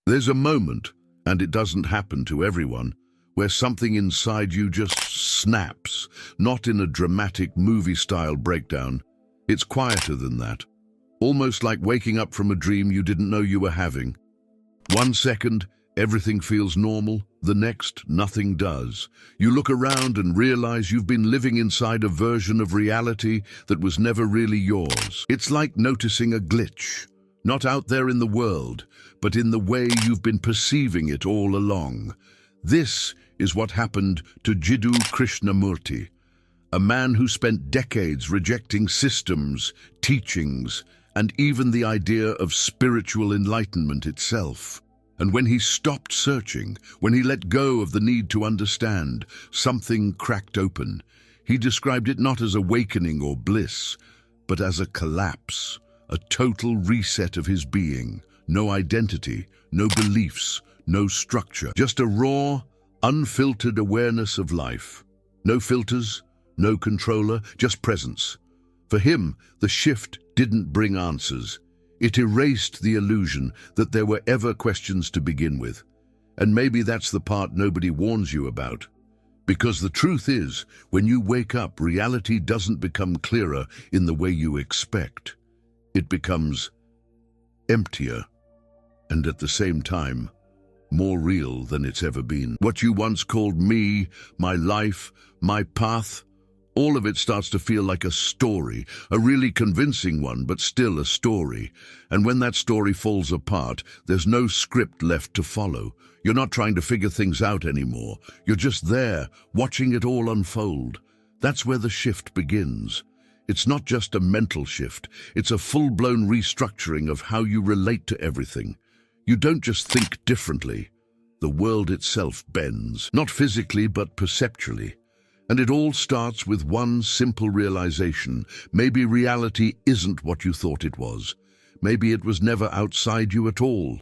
There's a moment, and it doesn't happen to everyone, where something inside you just snaps, not in a dramatic movie-style breakdown. It's quieter than that, almost like waking up from a dream you didn't know you were having. 1 second, everything feels normal. The next, nothing does. You look around and realize you've been living inside a version of reality that was never really yours. It's like noticing a glitch, not out there in the world, but in the way you've been perceiving it all along. This is what happened to Jiddu Krishnamurti, a man who spent decades rejecting systems, teachings, and even the idea of spiritual enlightenment itself. And when he stopped searching, when he let go of the need to understand, something cracked open. He described it not as awakening or bliss, but as a collapse, a total reset of his being. No identity, no beliefs, no structure. Just a raw, unfiltered awareness of life. No filters, no controller, just presence. For him, the shift didn't bring answers. It erased the illusion that there were ever questions to begin with. And maybe that's the part nobody warns you about. Because the truth is, when you wake up, reality doesn't become clearer in the way you expect. It becomes emptier, and at the same time, more real than it's ever been. What you once called me, my life, my path, all of it starts to feel like a story, a really convincing one, but still a story. And when that story falls apart, there's no script left to follow. You're not trying to figure things out anymore. You're just there, watching it all unfold. That's where the shift begins. It's not just a mental shift. It's a full-blown restructuring of how you relate to everything. You don't just think differently. The world itself bends, not physically, but perceptually. And it all starts with one simple realization. Maybe reality isn't what you thought it was. Maybe it was never outside you at all.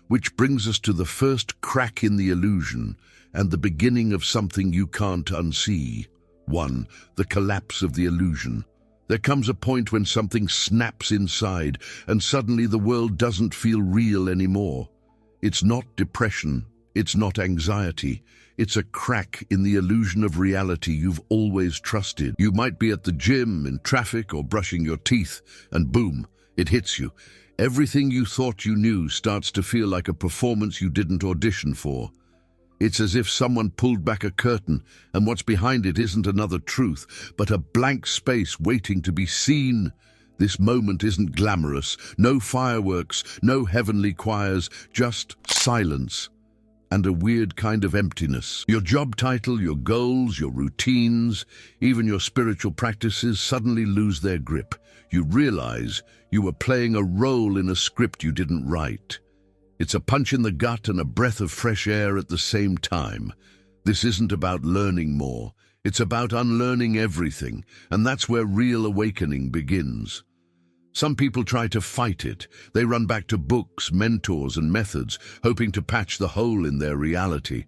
Which brings us to the first crack in the illusion and the beginning of something you can't unsee. 1. The collapse of the illusion. There comes a point when something snaps inside and suddenly the world doesn't feel real anymore. It's not depression. It's not anxiety. It's a crack in the illusion of reality you've always trusted. You might be at the gym, in traffic, or brushing your teeth, and boom, it hits you. Everything you thought you knew starts to feel like a performance you didn't audition for. It's as if someone pulled back a curtain, and what's behind it isn't another truth, but a blank space waiting to be seen. This moment isn't glamorous. No fireworks, no heavenly choirs, just silence. And a weird kind of emptiness. Your job title, your goals, your routines, even your spiritual practices suddenly lose their grip. You realize you were playing a role in a script you didn't write. It's a punch in the gut and a breath of fresh air at the same time. This isn't about learning more. It's about unlearning everything, and that's where real awakening begins. Some people try to fight it. They run back to books, mentors, and methods, hoping to patch the hole in their reality.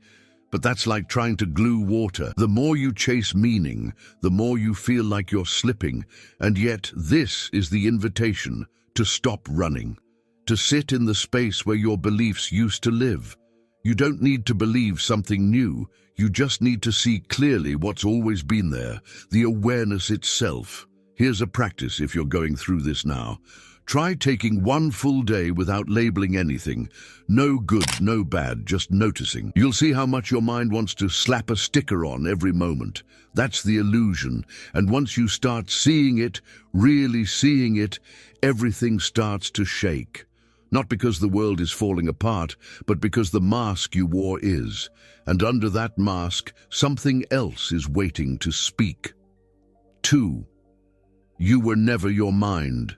But that's like trying to glue water. The more you chase meaning, the more you feel like you're slipping. And yet, this is the invitation to stop running, to sit in the space where your beliefs used to live. You don't need to believe something new. You just need to see clearly what's always been there, the awareness itself. Here's a practice if you're going through this now. Try taking 1 full day without labeling anything. No good, no bad, just noticing. You'll see how much your mind wants to slap a sticker on every moment. That's the illusion. And once you start seeing it, really seeing it, everything starts to shake. Not because the world is falling apart, but because the mask you wore is. And under that mask, something else is waiting to speak. 2. You were never your mind.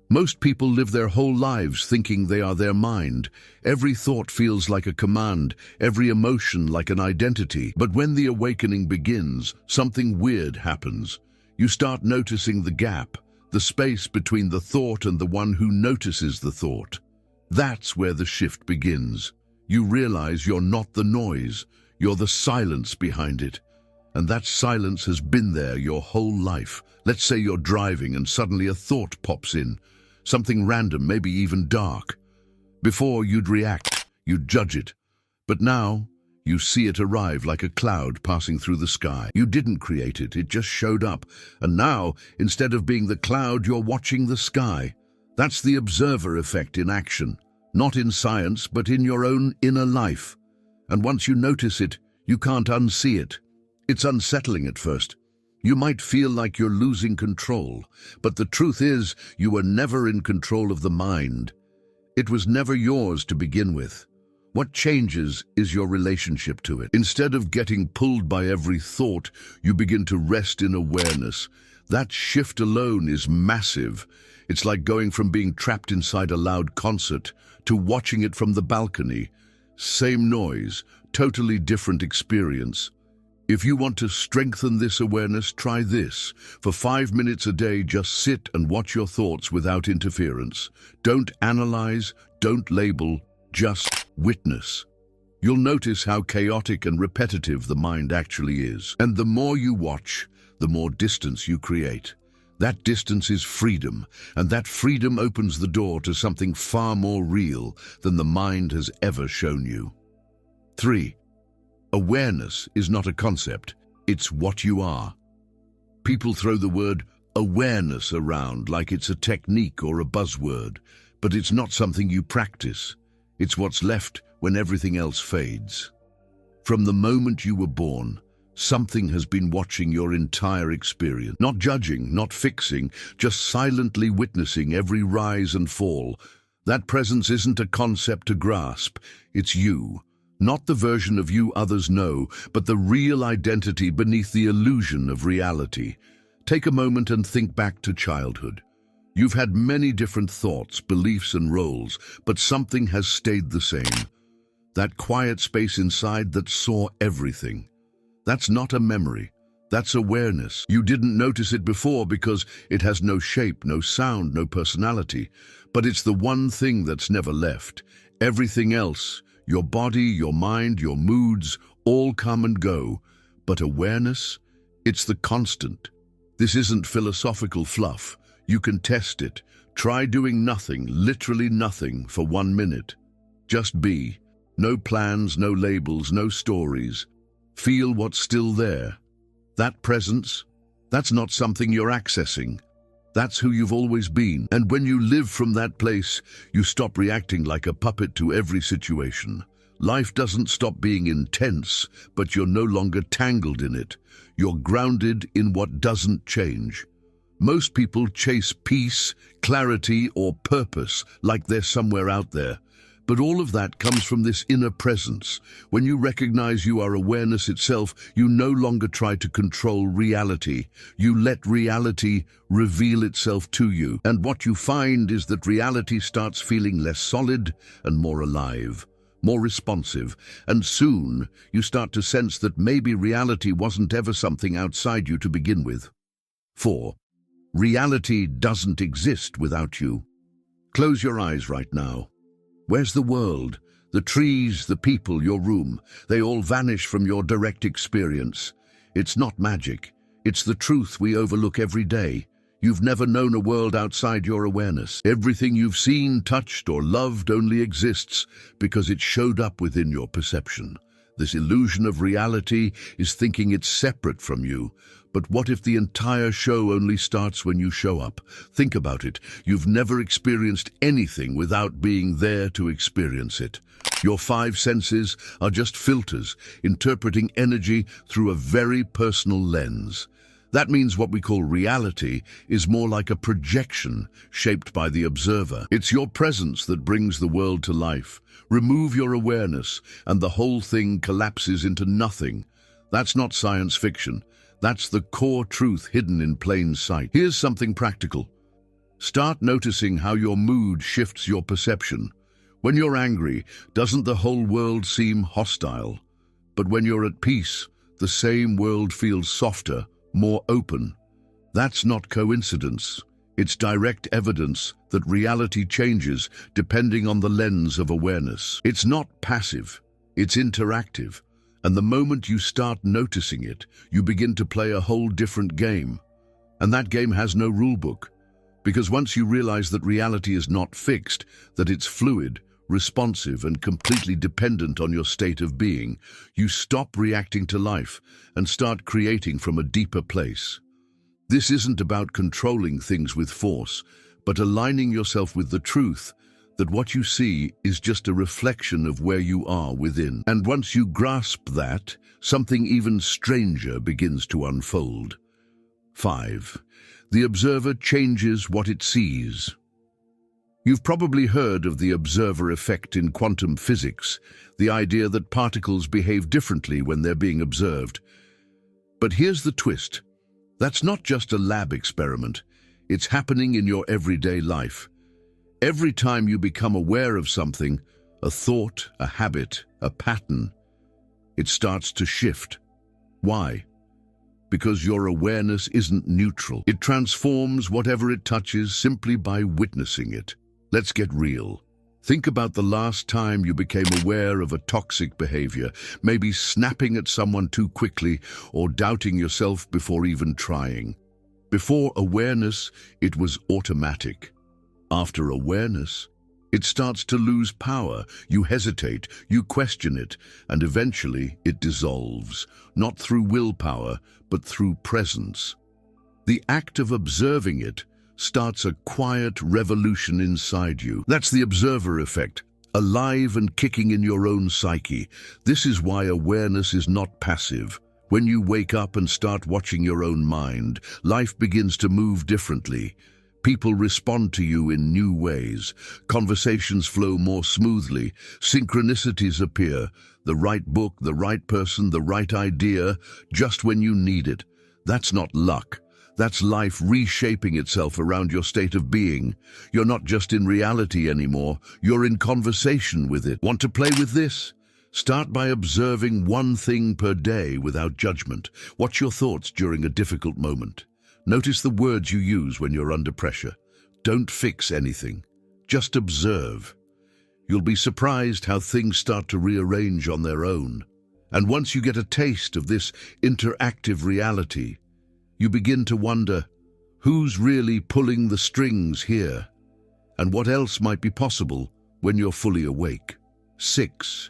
Most people live their whole lives thinking they are their mind. Every thought feels like a command, every emotion like an identity. But when the awakening begins, something weird happens. You start noticing the gap, the space between the thought and the one who notices the thought. That's where the shift begins. You realize you're not the noise, you're the silence behind it. And that silence has been there your whole life. Let's say you're driving and suddenly a thought pops in. Something random, maybe even dark. Before you'd react, you'd judge it. But now, you see it arrive like a cloud passing through the sky. You didn't create it, it just showed up. And now, instead of being the cloud, you're watching the sky. That's the observer effect in action. Not in science, but in your own inner life. And once you notice it, you can't unsee it. It's unsettling at first. You might feel like you're losing control, but the truth is, you were never in control of the mind. It was never yours to begin with. What changes is your relationship to it. Instead of getting pulled by every thought, you begin to rest in awareness. That shift alone is massive. It's like going from being trapped inside a loud concert to watching it from the balcony. Same noise, totally different experience. If you want to strengthen this awareness, try this. For 5 minutes a day, just sit and watch your thoughts without interference. Don't analyze, don't label, just witness. You'll notice how chaotic and repetitive the mind actually is. And the more you watch, the more distance you create. That distance is freedom, and that freedom opens the door to something far more real than the mind has ever shown you. 3. Awareness is not a concept, it's what you are. People throw the word awareness around like it's a technique or a buzzword, but it's not something you practice. It's what's left when everything else fades. From the moment you were born, something has been watching your entire experience. Not judging, not fixing, just silently witnessing every rise and fall. That presence isn't a concept to grasp, it's you. Not the version of you others know, but the real identity beneath the illusion of reality. Take a moment and think back to childhood. You've had many different thoughts, beliefs and roles, but something has stayed the same. That quiet space inside that saw everything. That's not a memory. That's awareness. You didn't notice it before because it has no shape, no sound, no personality. But it's the one thing that's never left. Everything else, your body, your mind, your moods, all come and go. But awareness, it's the constant. This isn't philosophical fluff. You can test it. Try doing nothing, literally nothing, for 1 minute. Just be. No plans, no labels, no stories. Feel what's still there. That presence, that's not something you're accessing. That's who you've always been. And when you live from that place, you stop reacting like a puppet to every situation. Life doesn't stop being intense, but you're no longer tangled in it. You're grounded in what doesn't change. Most people chase peace, clarity, or purpose like they're somewhere out there. But all of that comes from this inner presence. When you recognize you are awareness itself, you no longer try to control reality. You let reality reveal itself to you. And what you find is that reality starts feeling less solid and more alive, more responsive. And soon, you start to sense that maybe reality wasn't ever something outside you to begin with. 4. Reality doesn't exist without you. Close your eyes right now. Where's the world? The trees, the people, your room, they all vanish from your direct experience. It's not magic. It's the truth we overlook every day. You've never known a world outside your awareness. Everything you've seen, touched, or loved only exists because it showed up within your perception. This illusion of reality is thinking it's separate from you. But what if the entire show only starts when you show up? Think about it. You've never experienced anything without being there to experience it. Your 5 senses are just filters, interpreting energy through a very personal lens. That means what we call reality is more like a projection shaped by the observer. It's your presence that brings the world to life. Remove your awareness, and the whole thing collapses into nothing. That's not science fiction. That's the core truth hidden in plain sight. Here's something practical. Start noticing how your mood shifts your perception. When you're angry, doesn't the whole world seem hostile? But when you're at peace, the same world feels softer, more open. That's not coincidence. It's direct evidence that reality changes depending on the lens of awareness. It's not passive, it's interactive. And the moment you start noticing it, you begin to play a whole different game. And that game has no rule book. Because once you realize that reality is not fixed, that it's fluid, responsive, and completely dependent on your state of being. You stop reacting to life and start creating from a deeper place. This isn't about controlling things with force, but aligning yourself with the truth that what you see is just a reflection of where you are within. And once you grasp that, something even stranger begins to unfold. 5. The observer changes what it sees. You've probably heard of the observer effect in quantum physics, the idea that particles behave differently when they're being observed. But here's the twist. That's not just a lab experiment. It's happening in your everyday life. Every time you become aware of something, a thought, a habit, a pattern, it starts to shift. Why? Because your awareness isn't neutral. It transforms whatever it touches simply by witnessing it. Let's get real. Think about the last time you became aware of a toxic behavior, maybe snapping at someone too quickly or doubting yourself before even trying. Before awareness, it was automatic. After awareness, it starts to lose power. You hesitate, you question it, and eventually it dissolves, not through willpower, but through presence. The act of observing it starts a quiet revolution inside you. That's the observer effect, alive and kicking in your own psyche. This is why awareness is not passive. When you wake up and start watching your own mind, life begins to move differently. People respond to you in new ways. Conversations flow more smoothly. Synchronicities appear. The right book, the right person, the right idea, just when you need it. That's not luck. That's life reshaping itself around your state of being. You're not just in reality anymore. You're in conversation with it. Want to play with this? Start by observing one thing per day without judgment. Watch your thoughts during a difficult moment. Notice the words you use when you're under pressure. Don't fix anything. Just observe. You'll be surprised how things start to rearrange on their own. And once you get a taste of this interactive reality, you begin to wonder, who's really pulling the strings here? And what else might be possible when you're fully awake? 6.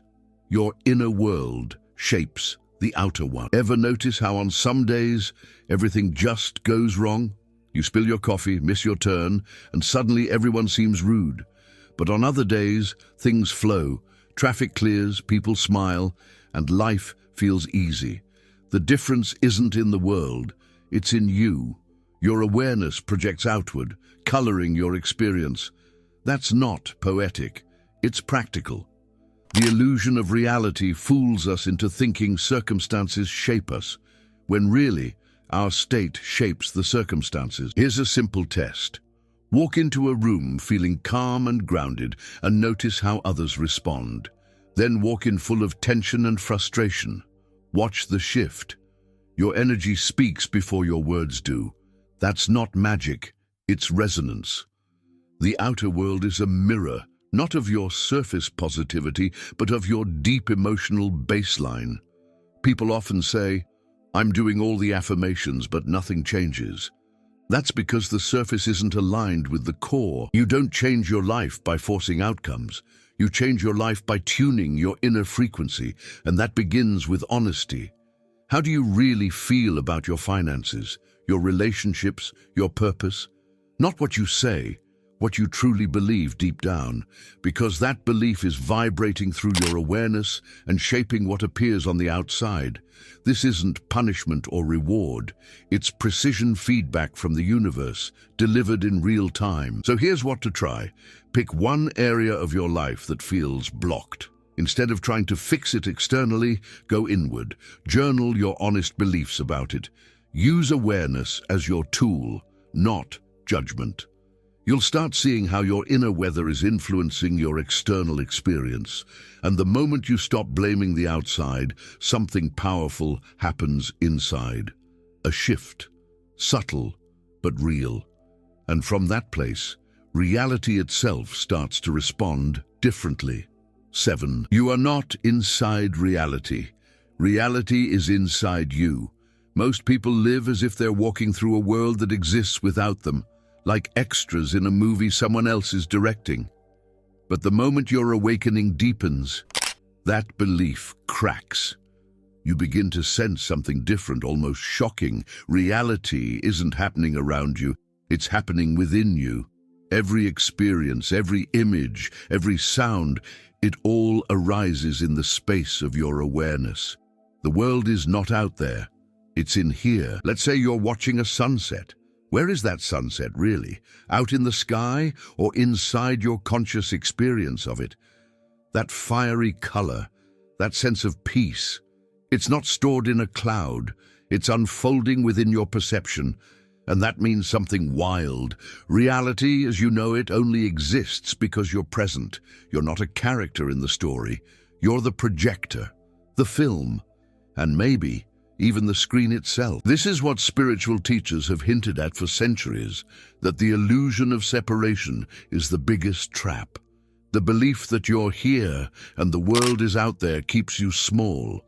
Your inner world shapes the outer one. Ever notice how on some days everything just goes wrong? You spill your coffee, miss your turn, and suddenly everyone seems rude. But on other days, things flow, traffic clears, people smile, and life feels easy. The difference isn't in the world, it's in you. Your awareness projects outward, coloring your experience. That's not poetic, it's practical. The illusion of reality fools us into thinking circumstances shape us, when really, our state shapes the circumstances. Here's a simple test. Walk into a room feeling calm and grounded and notice how others respond. Then walk in full of tension and frustration. Watch the shift. Your energy speaks before your words do. That's not magic, it's resonance. The outer world is a mirror, not of your surface positivity, but of your deep emotional baseline. People often say, "I'm doing all the affirmations, but nothing changes." That's because the surface isn't aligned with the core. You don't change your life by forcing outcomes. You change your life by tuning your inner frequency, and that begins with honesty. How do you really feel about your finances, your relationships, your purpose? Not what you say, what you truly believe deep down, because that belief is vibrating through your awareness and shaping what appears on the outside. This isn't punishment or reward. It's precision feedback from the universe, delivered in real time. So here's what to try. Pick one area of your life that feels blocked. Instead of trying to fix it externally, go inward. Journal your honest beliefs about it. Use awareness as your tool, not judgment. You'll start seeing how your inner weather is influencing your external experience. And the moment you stop blaming the outside, something powerful happens inside. A shift, subtle but real. And from that place, reality itself starts to respond differently. 7. You are not inside reality. Reality is inside you. Most people live as if they're walking through a world that exists without them, like extras in a movie someone else is directing. But the moment your awakening deepens, that belief cracks. You begin to sense something different, almost shocking. Reality isn't happening around you, it's happening within you. Every experience, every image, every sound, it all arises in the space of your awareness. The world is not out there, it's in here. Let's say you're watching a sunset. Where is that sunset really? Out in the sky or inside your conscious experience of it? That fiery color, that sense of peace, it's not stored in a cloud, it's unfolding within your perception. And that means something wild. Reality, as you know it, only exists because you're present. You're not a character in the story. You're the projector, the film, and maybe even the screen itself. This is what spiritual teachers have hinted at for centuries, that the illusion of separation is the biggest trap. The belief that you're here and the world is out there keeps you small.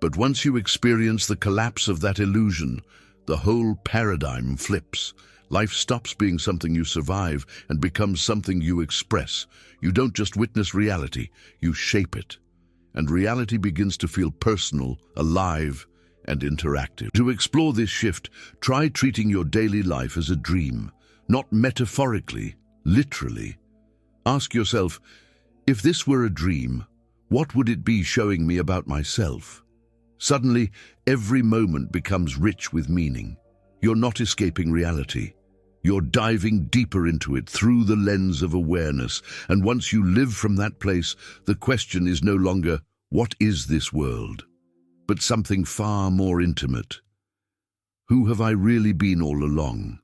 But once you experience the collapse of that illusion, the whole paradigm flips. Life stops being something you survive and becomes something you express. You don't just witness reality, you shape it. And reality begins to feel personal, alive, and interactive. To explore this shift, try treating your daily life as a dream, not metaphorically, literally. Ask yourself, if this were a dream, what would it be showing me about myself? Suddenly, every moment becomes rich with meaning. You're not escaping reality. You're diving deeper into it through the lens of awareness. And once you live from that place, the question is no longer, what is this world? But something far more intimate. Who have I really been all along?